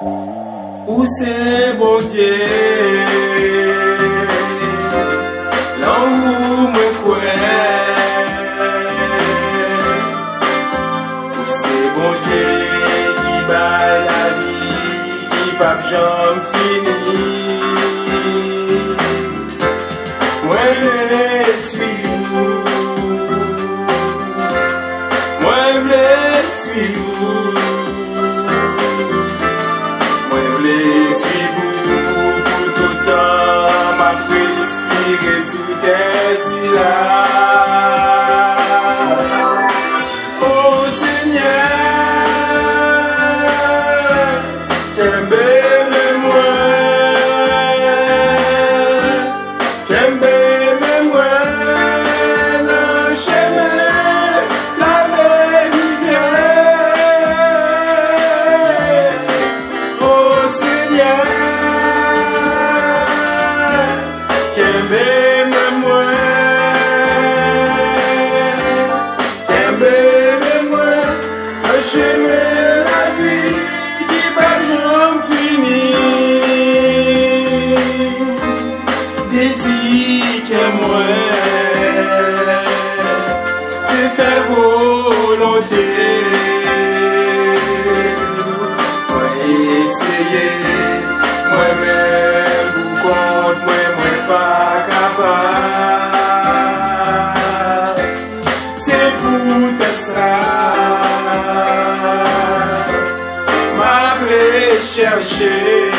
Où c'est bon Dieu, là où me crois. Où c'est bon Dieu qui bat la vie, qui pas jamais fini. Moi je suis où, moi je suis où. Sous tes là. Oh Seigneur, qu'aime-moi, qu'aime-moi, non j'aime la vérité. Oh Seigneur, c'est faire volonté. Moi essayer, moi-même ou contre moi pas capable. C'est peut-être ça, m'a chercher.